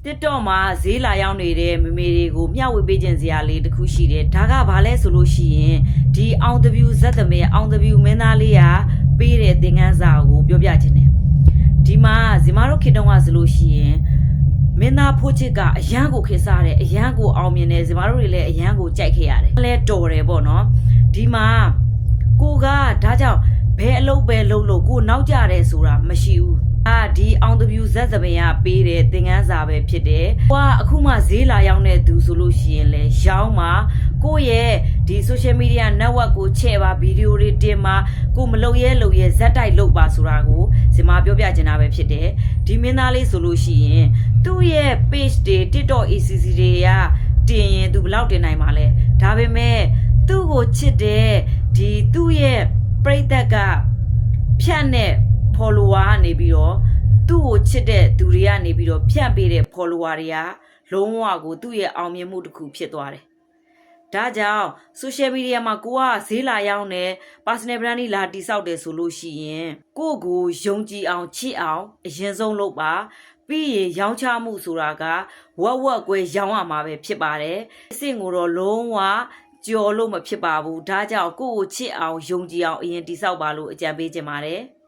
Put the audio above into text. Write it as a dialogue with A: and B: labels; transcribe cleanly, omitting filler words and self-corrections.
A: TikTok မှာဈေးလာရောက်နေတဲ့မမေတွေကိုမျှဝေပေးခြင်းစရာလေးတစ်ခုရှိတယ်ဒါကဘာလဲဆိုလို့ရှိရင်ဒီအောင်တဗျူဇက်သမီးအောင်တဗျူမင်းသားလေးကပေးတဲ့သင်ခန်းစာကိုပြောပြခြင်းတယ်ဒီမှာဇီမာတို့ခေတ္တကဆိုလို့ရှိရင်မင်းသားဖိုးချစ်ကအရန်ကိုခေစားတယ်အရန်ကိုအောင်မြင်တယ်ဇီမာတို့တွေလည်းအရန်ကိုကြိုက်ခဲ့ရတယ်လဲတော်တယ်ပေါ့နော်ဒီမှာကိုကဒါကြောင့်ဘယ်အလုပ်ပဲလုပ်လို့ကိုနောက်ကြတယ်ဆိုတာမရှိဘူးဒီအောင်တဗျူဇက်သမီးကပေးတဲ့သင်ခန်းစာပဲဖြစ်တယ်။ကိုကအခုမှဈေးလာရောက်တဲ့သူဆိုလို့ရှိရင်လေရောင်းမှာကိုရဲ့ဒီ social media network ကိုချဲ့ပါဗီဒီယိုတွေတင်ပါကိုမလုပ်ရဲဇက်တိုက်လုပ်ပါဆိုတာကိုဒီမှာပြောပြချင်တာပဲဖြစ်တယ်။ဒီမင်းသားလေးဆိုလို့ရှိရင်သူ့ရဲ့ page တွေ TikTok ACC တွေကတင်ရင်သူဘယ်လောက်တင်နိုင်မှာလဲ။ဒါပေမဲ့သူ့ကိုချစ်တဲ့ဒီသူ့ရဲ့ပရိသတ်ကဖြတ်နဲ့ follower ကနေပြီးတော့သူ့ကိုချစ်တဲ့သူတွေကနေပြီးတော့ဖြန့်ပေးတဲ့ follower တွေကလုံးဝကိုသူ့ရဲ့အောင်မြင်မှုတစ်ခုဖြစ်သွားတယ်။ဒါကြောင့် social media မှာကိုကဈေးလာရောက်နေ personal brand လာတိဆောက်တယ်ဆိုလို့ရှိရင်ကိုကိုယုံကြည်အောင်ချစ်အောင်အရင်ဆုံးလုပ်ပါပြီးရင်ရောင်းချမှုဆိုတာကဝက်ကွဲရောင်းရမှာပဲဖြစ်ပါတယ်။အဆင့်ကိုတော့လုံးဝကြော်လို့မဖြစ်ပါဘူး။ဒါကြောင့်ကိုကိုချစ်အောင်ယုံကြည်အောင်အရင်တိဆောက်ပါလို့အကြံပေးချင်ပါတယ်။